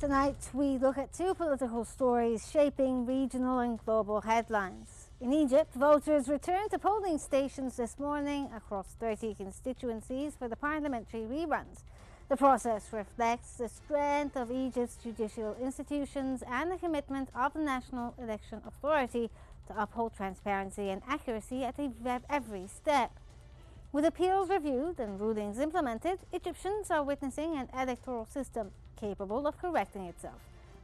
Tonight we look at two political stories shaping regional and global headlines. In Egypt, voters returned to polling stations this morning across 30 constituencies for the parliamentary reruns. The process reflects the strength of Egypt's judicial institutions and the commitment of the National Election Authority to uphold transparency and accuracy at every step. With appeals reviewed and rulings implemented, Egyptians are witnessing an electoral system capable of correcting itself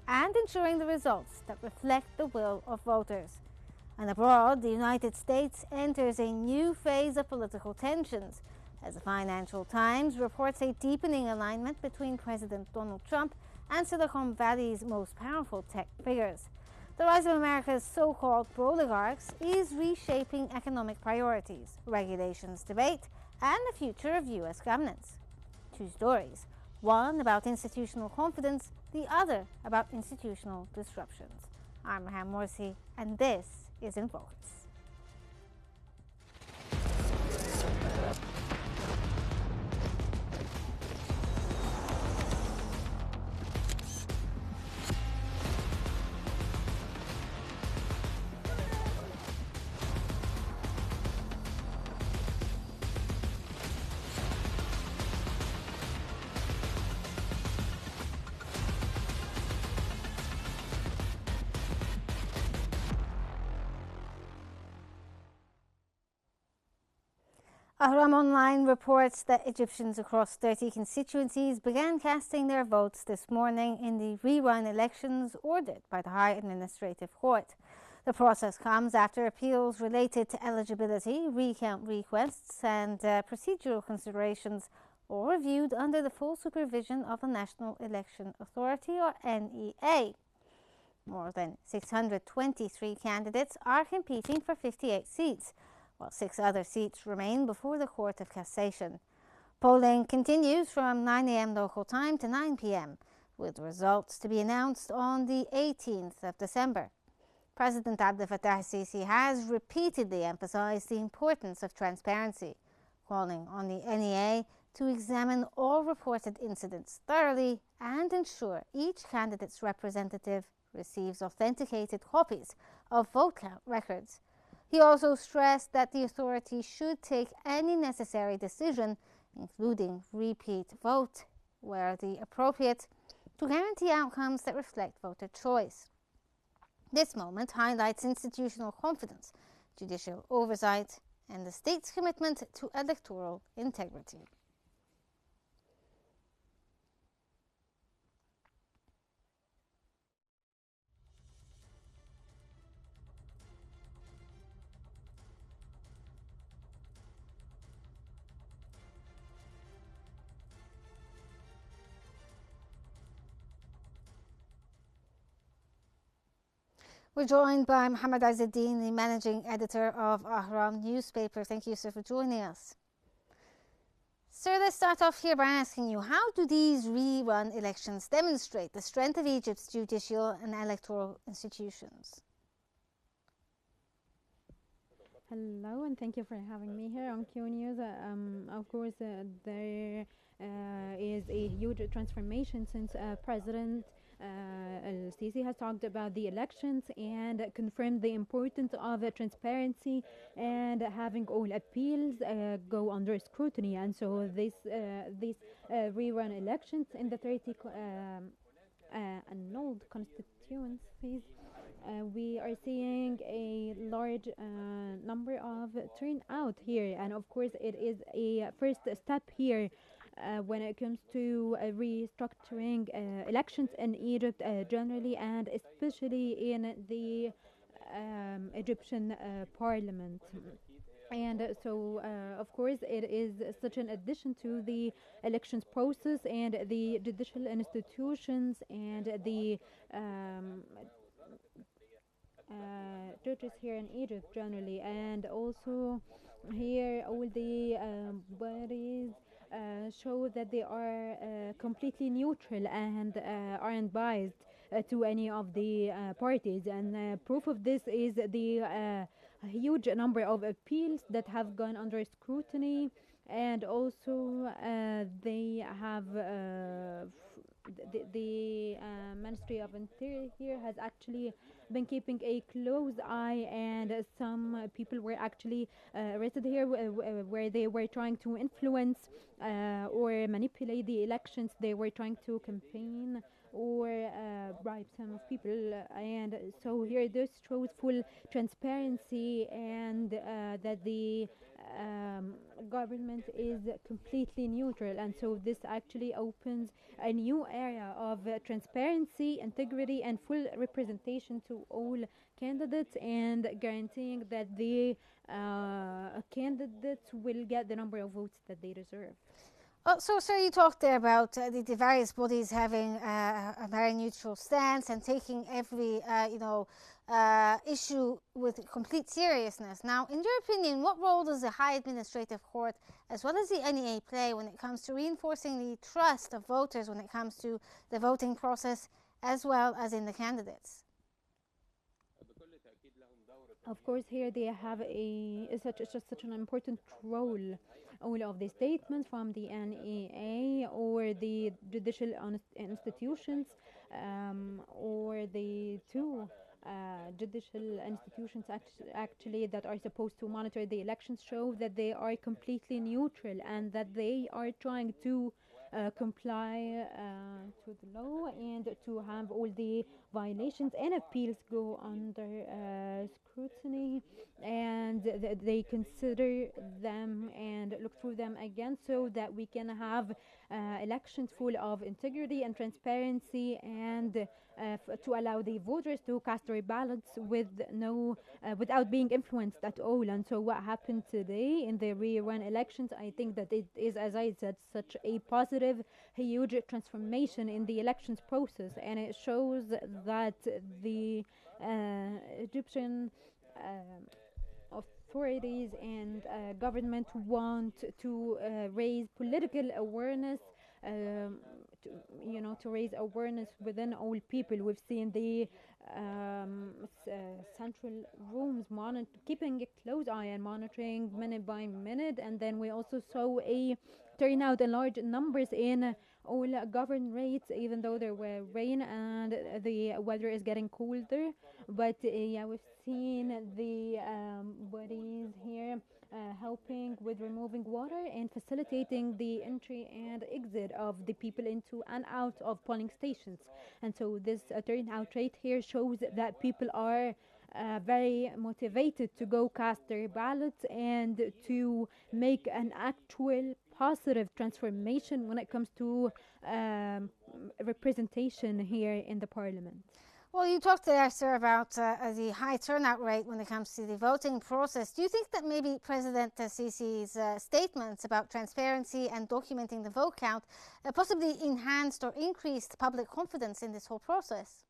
and ensuring the results that reflect the will of voters. And abroad, the United States enters a new phase of political tensions as the Financial Times reports a deepening alignment between President Donald Trump and Silicon Valley's most powerful tech figures. The rise of America's so-called oligarchs is reshaping economic priorities, regulations debate, and the future of U.S. governance. Two stories, one about institutional confidence, the other about institutional disruptions. I'm Raham Morsi, and this is In Focus. Ahram Online reports that Egyptians across 30 constituencies began casting their votes this morning in the rerun elections ordered by the High Administrative Court. The process comes after appeals related to eligibility, recount requests, and procedural considerations were reviewed under the full supervision of the National Election Authority, or NEA. More than 623 candidates are competing for 58 seats, while 6 other seats remain before the Court of Cassation. Polling continues from 9 a.m. local time to 9 p.m., with results to be announced on the 18th of December. President Abdel Fattah al-Sisi has repeatedly emphasized the importance of transparency, calling on the NEA to examine all reported incidents thoroughly and ensure each candidate's representative receives authenticated copies of vote count records. He also stressed that the authority should take any necessary decision, including repeat vote, where the appropriate, to guarantee outcomes that reflect voter choice. This moment highlights institutional confidence, judicial oversight, and the state's commitment to electoral integrity. We're joined by Mohammed Azzeddin, the managing editor of Ahram newspaper. Thank you, sir, for joining us. Sir, let's start off here by asking you, how do these rerun elections demonstrate the strength of Egypt's judicial and electoral institutions? Hello, and thank you for having me here on Qnews. Of course, there is a huge transformation since President al-Sisi has talked about the elections and confirmed the importance of transparency and having all appeals go under scrutiny. And so these rerun elections in the 30 annulled constituencies, we are seeing a large number of turnout here, and of course it is a first step here when it comes to restructuring elections in Egypt generally, and especially in the Egyptian parliament. And so, of course, it is such an addition to the elections process and the judicial institutions and the judges here in Egypt generally, and also here all the bodies show that they are completely neutral and aren't biased to any of the parties. And proof of this is the huge number of appeals that have gone under scrutiny, and also they have the Ministry of Interior here has actually been keeping a close eye, and some people were actually arrested here where they were trying to influence or manipulate the elections. They were trying to campaign or bribe some of people, and so here this shows full transparency, and that the um, government is completely neutral, and so this actually opens a new area of transparency, integrity, and full representation to all candidates, and guaranteeing that the candidates will get the number of votes that they deserve. Oh, so, sir, you talked there about the various bodies having a very neutral stance and taking every, issue with complete seriousness. Now, in your opinion, what role does the High Administrative Court, as well as the NEA, play when it comes to reinforcing the trust of voters when it comes to the voting process, as well as in the candidates? Of course, here they have such an important role. All of the statements from the NEA or the judicial institutions, or the two judicial institutions actually that are supposed to monitor the elections, show that they are completely neutral and that they are trying to comply to the law and to have all the violations and appeals go under scrutiny, and they consider them and look through them again, so that we can have elections full of integrity and transparency, and to allow the voters to cast their ballots with no without being influenced at all. And so what happened today in the rerun elections, I think that it is, as I said, such a positive, huge transformation in the elections process, and it shows that the Egyptian authorities and government want to raise political awareness, um, to, to raise awareness within all people. We've seen the central rooms keeping a close eye and monitoring minute by minute, and then we also saw a turnout in large numbers in all governorates, even though there were rain and the weather is getting colder. But yeah, we've seen the bodies here helping with removing water and facilitating the entry and exit of the people into and out of polling stations. And so this turnout rate here shows that people are very motivated to go cast their ballots and to make an actual positive transformation when it comes to representation here in the parliament. Well, you talked there, sir, about the high turnout rate when it comes to the voting process. Do you think that maybe President Sisi's statements about transparency and documenting the vote count possibly enhanced or increased public confidence in this whole process?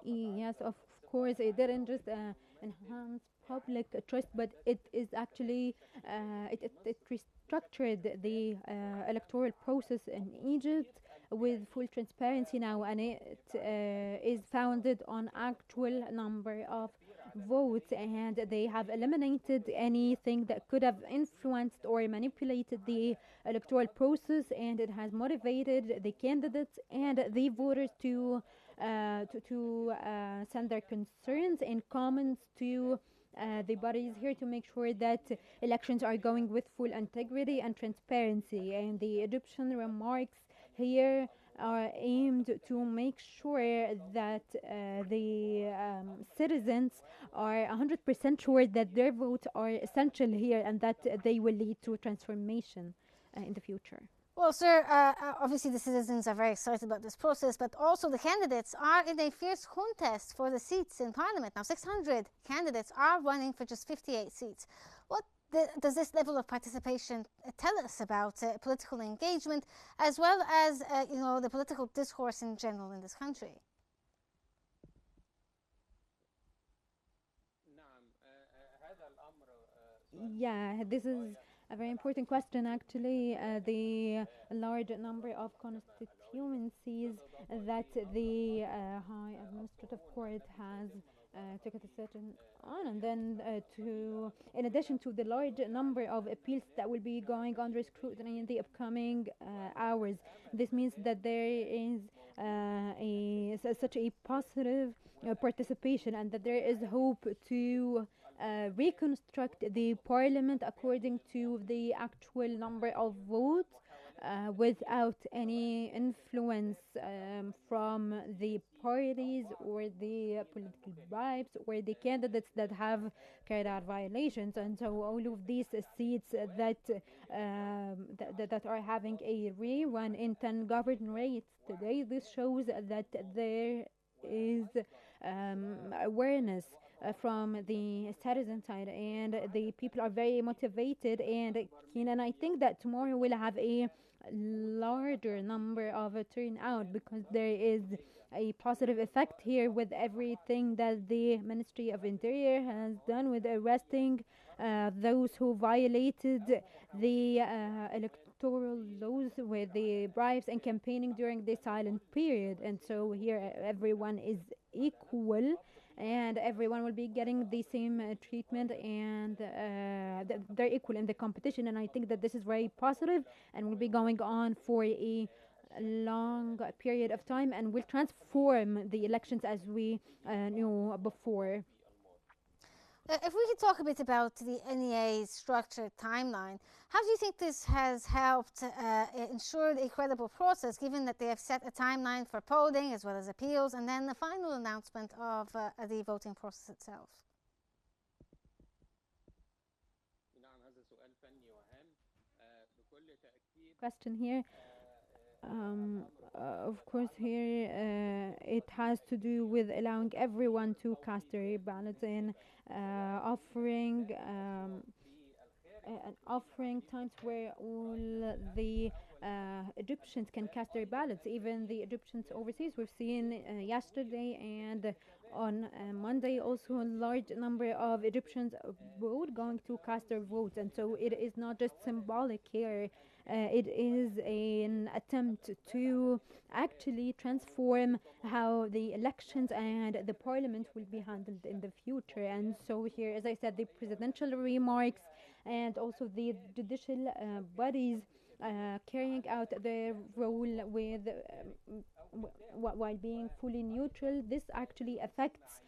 Yes, of course, it didn't just enhance public trust, but it is actually it restructured the electoral process in Egypt with full transparency now, and it is founded on actual number of votes, and they have eliminated anything that could have influenced or manipulated the electoral process, and it has motivated the candidates and the voters to send their concerns and comments to the bodies here to make sure that elections are going with full integrity and transparency. And the Egyptian remarks here are aimed to make sure that the citizens are 100% sure that their votes are essential here and that they will lead to transformation in the future. Well, sir, obviously the citizens are very excited about this process, but also the candidates are in a fierce contest for the seats in Parliament. Now, 600 candidates are running for just 58 seats. What does this level of participation tell us about political engagement, as well as, the political discourse in general in this country? Yeah, this is a very important question, actually. The large number of constituencies that the High Administrative Court has took a decision on, and then to in addition to the large number of appeals that will be going under scrutiny in the upcoming hours, this means that there is such a positive participation, and that there is hope to reconstruct the parliament according to the actual number of votes, without any influence from the parties or the political bribes or the candidates that have carried out violations. And so all of these seats that are having a rerun in 10 governorates today, this shows that there is awareness from the citizen side, and the people are very motivated and keen. And I think that tomorrow we'll have a larger number of turnout, because there is a positive effect here with everything that the Ministry of Interior has done with arresting those who violated the electoral laws with the bribes and campaigning during the silent period. And so here everyone is equal, and everyone will be getting the same treatment, and they're equal in the competition. And I think that this is very positive and will be going on for a long period of time, and will transform the elections as we knew before. If we could talk a bit about the NEA's structured timeline, how do you think this has helped ensure a credible process, given that they have set a timeline for polling as well as appeals, and then the final announcement of the voting process itself? Question here. Of course, here it has to do with allowing everyone to cast their ballots, and offering offering times where all the Egyptians can cast their ballots, even the Egyptians overseas. We've seen yesterday and on Monday also a large number of Egyptians abroad going to cast their votes, and so it is not just symbolic here. It is an attempt to actually transform how the elections and the parliament will be handled in the future. And so here, as I said, the presidential remarks and also the judicial bodies carrying out their role with while being fully neutral, this actually affects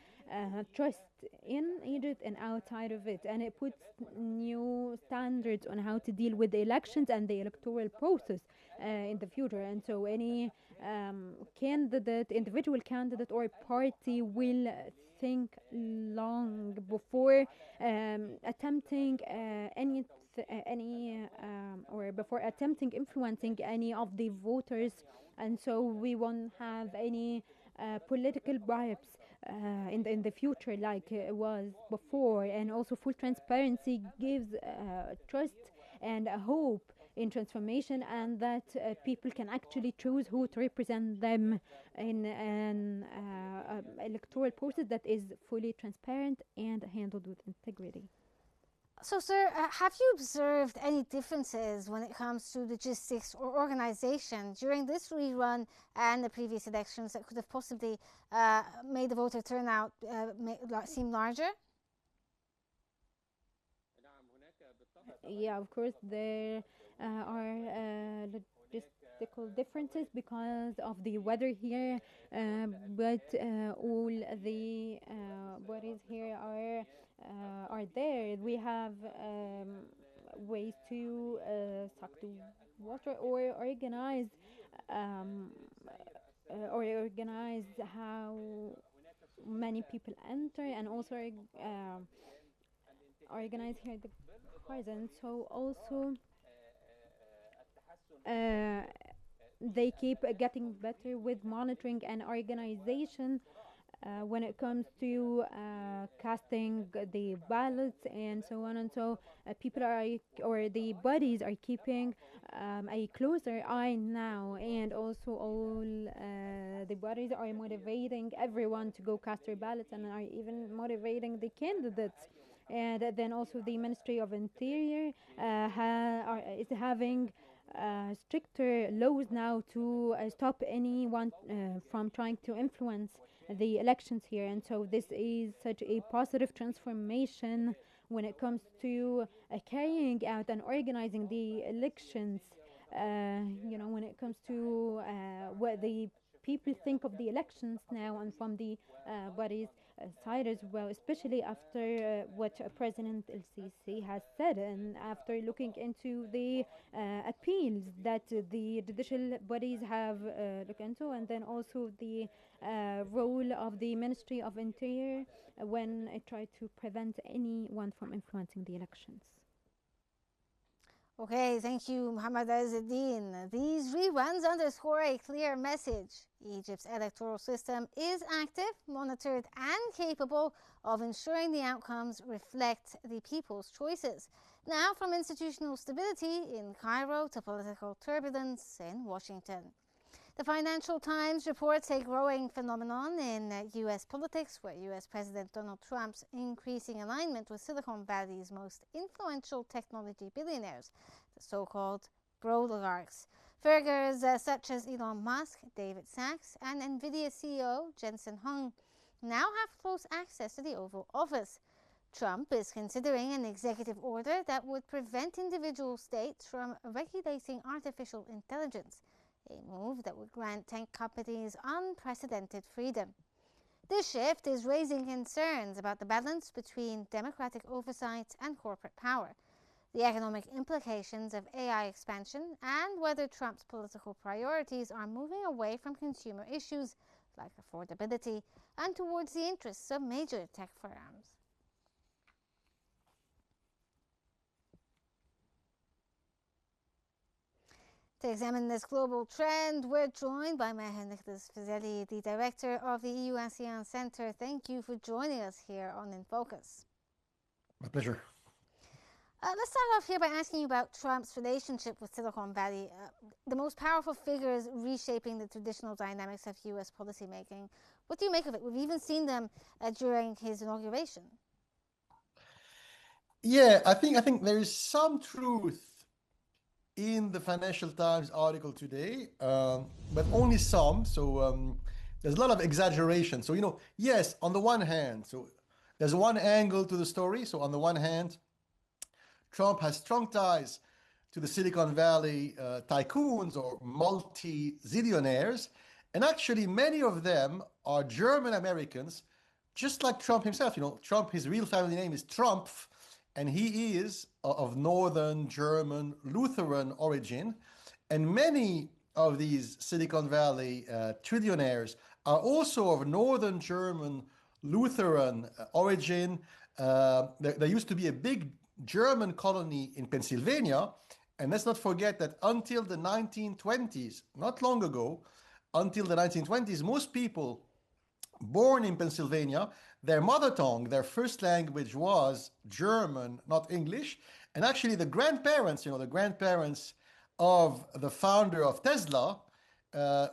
trust in Egypt and outside of it, and it puts new standards on how to deal with the elections and the electoral process in the future. And so any individual candidate or party will think long before attempting or before attempting influencing any of the voters. And so we won't have any political bribes in the future like it was before. And also full transparency gives trust and hope in transformation, and that people can actually choose who to represent them in an electoral process that is fully transparent and handled with integrity. So, sir, have you observed any differences when it comes to logistics or organization during this rerun and the previous elections that could have possibly made the voter turnout seem larger? Yeah, of course, there are logistical differences because of the weather here, but all the bodies here are there. We have ways to suck the water or organize how many people enter, and also organize here the cars. And so also they keep getting better with monitoring and organization when it comes to casting the ballots and so on. And so people or the bodies are keeping a closer eye now, and also all the bodies are motivating everyone to go cast their ballots, and are even motivating the candidates. And then also the Ministry of Interior is having stricter laws now to stop anyone from trying to influence the elections here. And so this is such a positive transformation when it comes to carrying out and organizing the elections. When it comes to what the people think of the elections now, and from the bodies side as well, especially after what President El Sisi has said, and after looking into the appeals that the judicial bodies have looked into, and then also the role of the Ministry of Interior when it tried to prevent anyone from influencing the elections. Okay, thank you, Muhammad Azzeddin. These reruns underscore a clear message. Egypt's electoral system is active, monitored, and capable of ensuring the outcomes reflect the people's choices. Now, from institutional stability in Cairo to political turbulence in Washington. The Financial Times reports a growing phenomenon in U.S. politics, where U.S. President Donald Trump's increasing alignment with Silicon Valley's most influential technology billionaires, the so-called brooligarchs. Figures such as Elon Musk, David Sachs, and NVIDIA CEO Jensen Huang now have close access to the Oval Office. Trump is considering an executive order that would prevent individual states from regulating artificial intelligence, a move that would grant tech companies unprecedented freedom. This shift is raising concerns about the balance between democratic oversight and corporate power, the economic implications of AI expansion, and whether Trump's political priorities are moving away from consumer issues like affordability and towards the interests of major tech firms. To examine this global trend, we're joined by Maher Nicholas Fazeli, the director of the EU ASEAN Centre. Thank you for joining us here on In Focus. My pleasure. Let's start off here by asking you about Trump's relationship with Silicon Valley, the most powerful figures reshaping the traditional dynamics of U.S. policymaking. What do you make of it? We've even seen them during his inauguration. Yeah, I think there is some truth in the Financial Times article today, but only some. So there's a lot of exaggeration. So, yes, on the one hand, so there's one angle to the story. So on the one hand, Trump has strong ties to the Silicon Valley tycoons or multi-zillionaires. And actually, many of them are German Americans, just like Trump himself. Trump, his real family name is Trumpf, and he is of Northern German Lutheran origin. And many of these Silicon Valley trillionaires are also of Northern German Lutheran origin. There used to be a big German colony in Pennsylvania. And let's not forget that until the 1920s, not long ago, until the 1920s, most people born in Pennsylvania, their mother tongue, their first language was German, not English. And actually the grandparents, the grandparents of the founder of Tesla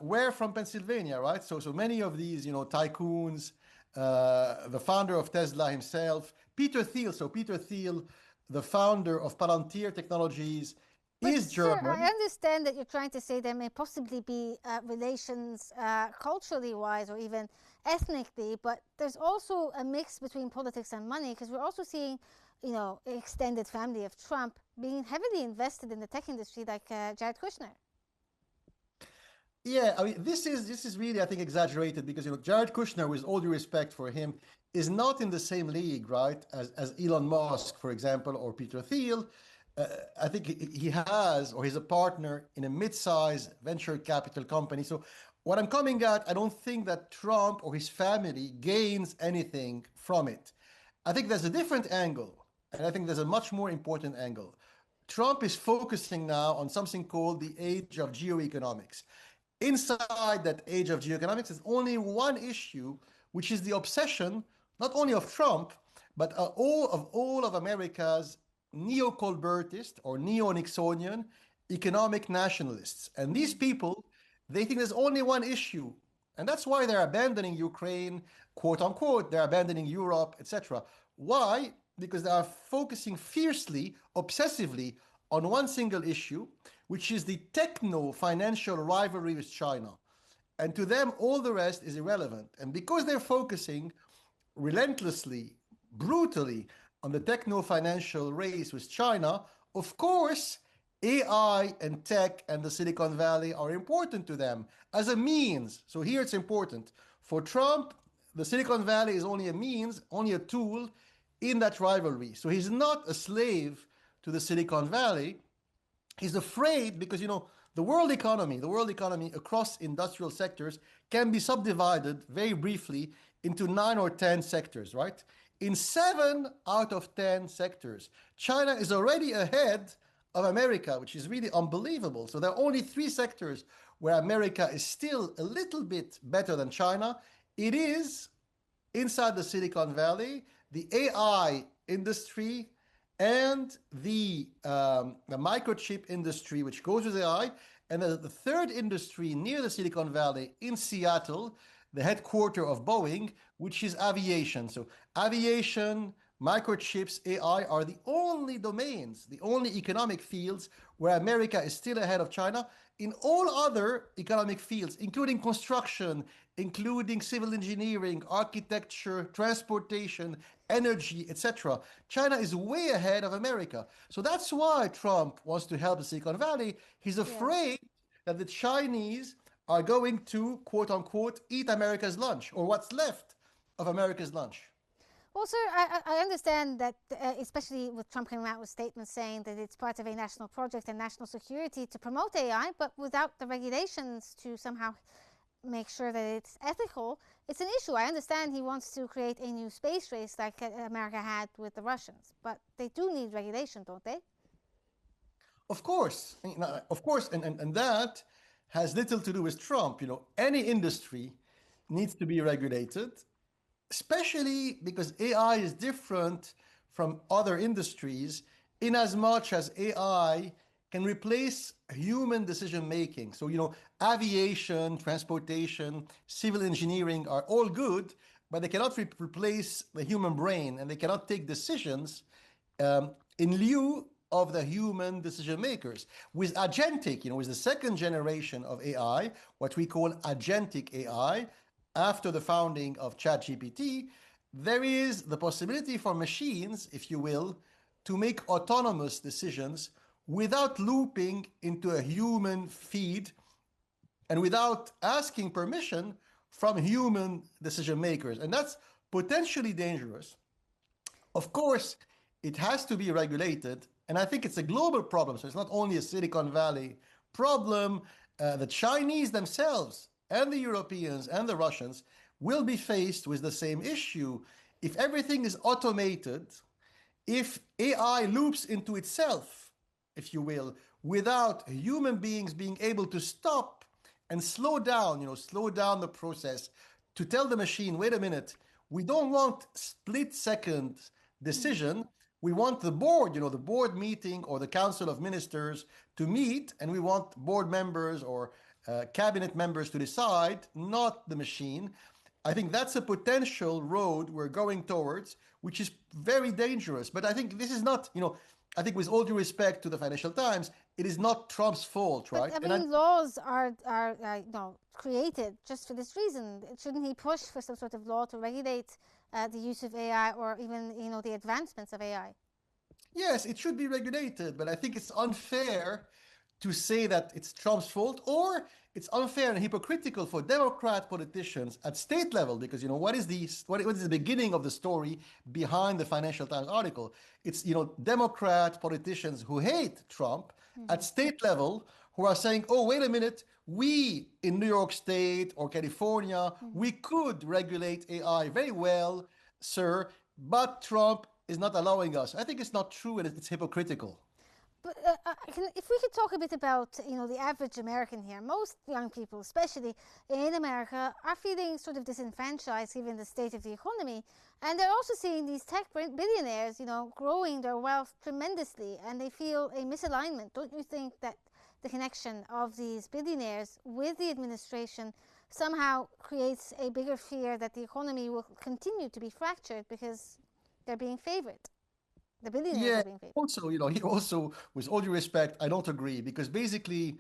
were from Pennsylvania, right? So many of these, tycoons, the founder of Tesla himself, Peter Thiel. So Peter Thiel, the founder of Palantir Technologies, is German. Sir, I understand that you're trying to say there may possibly be relations culturally wise or even ethnically, but there's also a mix between politics and money, because we're also seeing, extended family of Trump being heavily invested in the tech industry, like Jared Kushner. Yeah, I mean, this is really, I think, exaggerated, because Jared Kushner, with all due respect for him, is not in the same league, right, as Elon Musk, for example, or Peter Thiel. I think he has, or he's a partner in a mid-sized venture capital company. So what I'm coming at, I don't think that Trump or his family gains anything from it. I think there's a different angle, and I think there's a much more important angle. Trump is focusing now on something called the age of geoeconomics. Inside that age of geoeconomics is only one issue, which is the obsession, not only of Trump, but all of America's neo-Colbertist or neo-Nixonian economic nationalists. And these people, they think there's only one issue. And that's why they're abandoning Ukraine, quote unquote, they're abandoning Europe, etc. Why? Because they are focusing fiercely, obsessively on one single issue, which is the techno-financial rivalry with China. And to them, all the rest is irrelevant. And because they're focusing relentlessly, brutally on the techno-financial race with China, of course, AI and tech and the Silicon Valley are important to them as a means. So here it's important. For Trump, the Silicon Valley is only a means, only a tool in that rivalry. So he's not a slave to the Silicon Valley. He's afraid because, the world economy across industrial sectors can be subdivided very briefly into 9 or 10 sectors, right? In 7 out of 10 sectors, China is already ahead of America, which is really unbelievable. So there are only 3 sectors where America is still a little bit better than China. It is inside the Silicon Valley, the AI industry, and the microchip industry, which goes with AI, and the third industry near the Silicon Valley in Seattle, the headquarters of Boeing, which is aviation. So aviation, microchips, AI are the only domains, the only economic fields where America is still ahead of China. In all other economic fields, including construction, including civil engineering, architecture, transportation, energy, etc., China is way ahead of America. So that's why Trump wants to help the Silicon Valley. He's afraid that the Chinese are going to, quote unquote, eat America's lunch, or what's left of America's lunch. Well, sir, I understand that, especially with Trump coming out with statements saying that it's part of a national project and national security to promote AI, but without the regulations to somehow make sure that it's ethical, it's an issue. I understand he wants to create a new space race like America had with the Russians, but they do need regulation, don't they? Of course, and that has little to do with Trump. Any industry needs to be regulated, especially because AI is different from other industries in as much as AI can replace human decision making. So, aviation, transportation, civil engineering are all good, but they cannot replace the human brain, and they cannot take decisions in lieu of the human decision makers. With agentic, with the second generation of AI, what we call agentic AI, after the founding of ChatGPT, there is the possibility for machines, if you will, to make autonomous decisions without looping into a human feed and without asking permission from human decision makers. And that's potentially dangerous. Of course, it has to be regulated. And I think it's a global problem. So it's not only a Silicon Valley problem. The Chinese themselves and the Europeans and the Russians will be faced with the same issue. If everything is automated, if AI loops into itself, if you will, without human beings being able to stop and slow down the process to tell the machine, wait a minute, we don't want split-second decision. We want the board, the board meeting or the council of ministers to meet, and we want board members or cabinet members to decide, not the machine. I think that's a potential road we're going towards, which is very dangerous. But I think this is not, I think with all due respect to the Financial Times, it is not Trump's fault, right? But, laws are created just for this reason. Shouldn't he push for some sort of law to regulate the use of AI or even, the advancements of AI? Yes, it should be regulated, but I think it's unfair to say that it's Trump's fault, or it's unfair and hypocritical for Democrat politicians at state level, because what is the beginning of the story behind the Financial Times article? It's Democrat politicians who hate Trump at state level who are saying, oh, wait a minute, we in New York State or California, we could regulate AI very well, sir, but Trump is not allowing us. I think it's not true, and it's hypocritical. But if we could talk a bit about, the average American here, most young people, especially in America, are feeling sort of disenfranchised given the state of the economy. And they're also seeing these tech billionaires, growing their wealth tremendously, and they feel a misalignment. Don't you think that the connection of these billionaires with the administration somehow creates a bigger fear that the economy will continue to be fractured because they're being favored? The billionaires Yeah. are being paid. Also, he also, with all due respect, I don't agree because basically,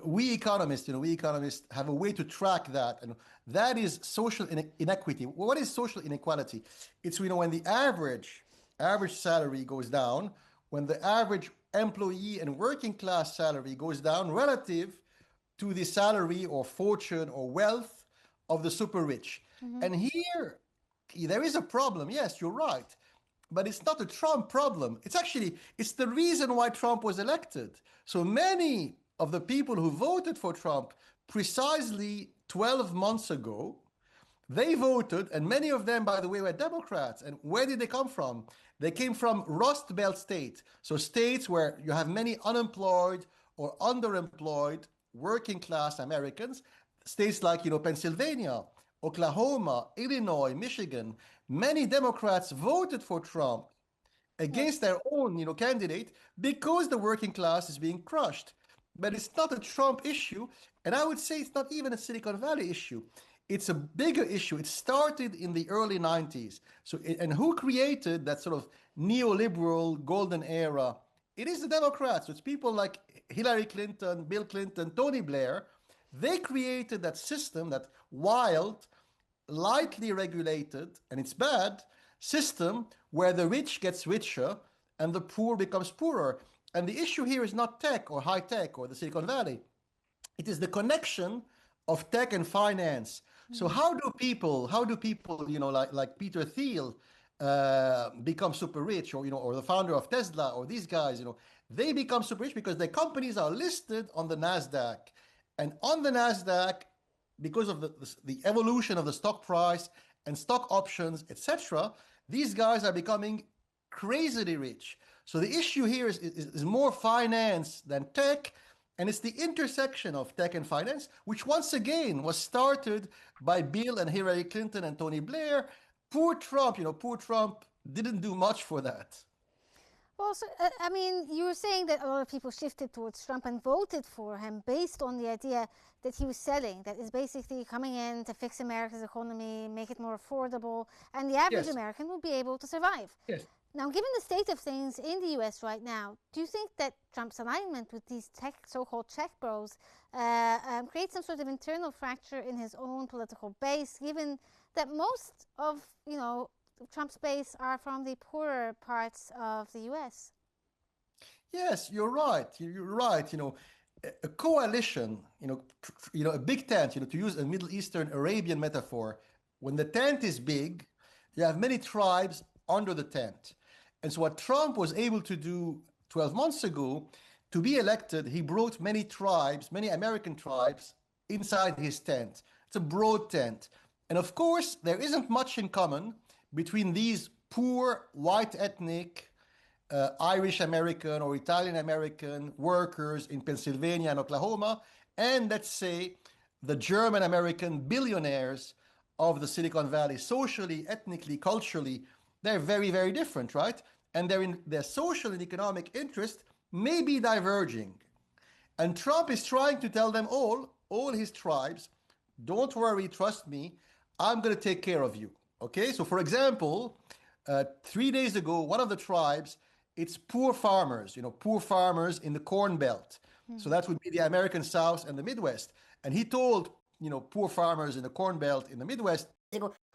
we economists have a way to track that, and that is social inequity. What is social inequality? It's when the average salary goes down, when the average employee and working class salary goes down relative to the salary or fortune or wealth of the super rich. And here, there is a problem. Yes, you're right. But it's not a Trump problem. It's the reason why Trump was elected. So many of the people who voted for Trump precisely 12 months ago, they voted, and many of them, by the way, were Democrats. And where did they come from? They came from Rust Belt states. So states where you have many unemployed or underemployed working class Americans, states like, Pennsylvania, Oklahoma, Illinois, Michigan. Many Democrats voted for Trump against their own, candidate because the working class is being crushed. But it's not a Trump issue, and I would say it's not even a Silicon Valley issue. It's a bigger issue. It started in the early 90s. And who created that sort of neoliberal golden era? It is the Democrats. It's people like Hillary Clinton, Bill Clinton, Tony Blair. They created that system, that wild, lightly regulated, and it's bad, system where the rich gets richer and the poor becomes poorer. And the issue here is not tech or high tech or the Silicon Valley. It is the connection of tech and finance. So how do people, like Peter Thiel, become super rich, or the founder of Tesla, or these guys, they become super rich because their companies are listed on the Nasdaq, and on the Nasdaq, because of the evolution of the stock price and stock options, etc., these guys are becoming crazily rich. So the issue here is more finance than tech, and it's the intersection of tech and finance, which once again was started by Bill and Hillary Clinton and Tony Blair. Poor Trump, didn't do much for that. Well, so, you were saying that a lot of people shifted towards Trump and voted for him based on the idea that he was selling, that is basically coming in to fix America's economy, make it more affordable, and the average American will be able to survive. Yes. Now, given the state of things in the US right now, do you think that Trump's alignment with these so-called tech bros creates some sort of internal fracture in his own political base, given that most of, Trump's base are from the poorer parts of the US? Yes, you're right. You're right. A coalition, a big tent, to use a Middle Eastern Arabian metaphor, when the tent is big, you have many tribes under the tent. And so what Trump was able to do 12 months ago, to be elected, he brought many tribes, many American tribes, inside his tent. It's a broad tent. And of course, there isn't much in common between these poor, white ethnic, Irish American or Italian American workers in Pennsylvania and Oklahoma, and let's say the German American billionaires of the Silicon Valley. Socially, ethnically, culturally, they're very, very different, right? And their social and economic interest may be diverging. And Trump is trying to tell them all his tribes, don't worry, trust me, I'm going to take care of you. Okay, so for example, 3 days ago, one of the tribes, it's poor farmers in the Corn Belt. So that would be the American South and the Midwest. And he told, poor farmers in the Corn Belt in the Midwest,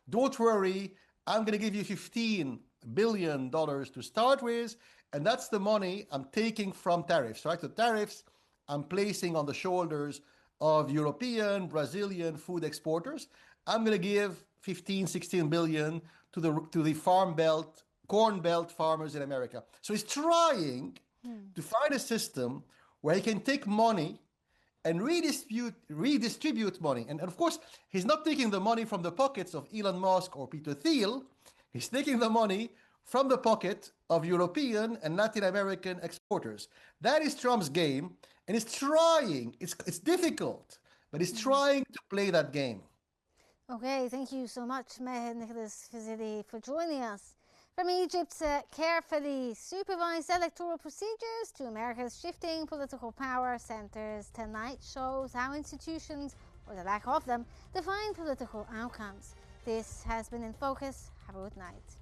don't worry, I'm going to give you $15 billion to start with. And that's the money I'm taking from tariffs, right? So tariffs I'm placing on the shoulders of European, Brazilian food exporters. I'm going to give 15, 16 billion to the Corn Belt farmers in America. So he's trying to find a system where he can take money and redistribute money. And of course, he's not taking the money from the pockets of Elon Musk or Peter Thiel. He's taking the money from the pocket of European and Latin American exporters. That is Trump's game, and he's trying. It's difficult, but he's trying to play that game. Okay, thank you so much, Meher Nicholas Fazili, for joining us. From Egypt's carefully supervised electoral procedures to America's shifting political power centers, tonight shows how institutions, or the lack of them, define political outcomes. This has been In Focus. Have a good night.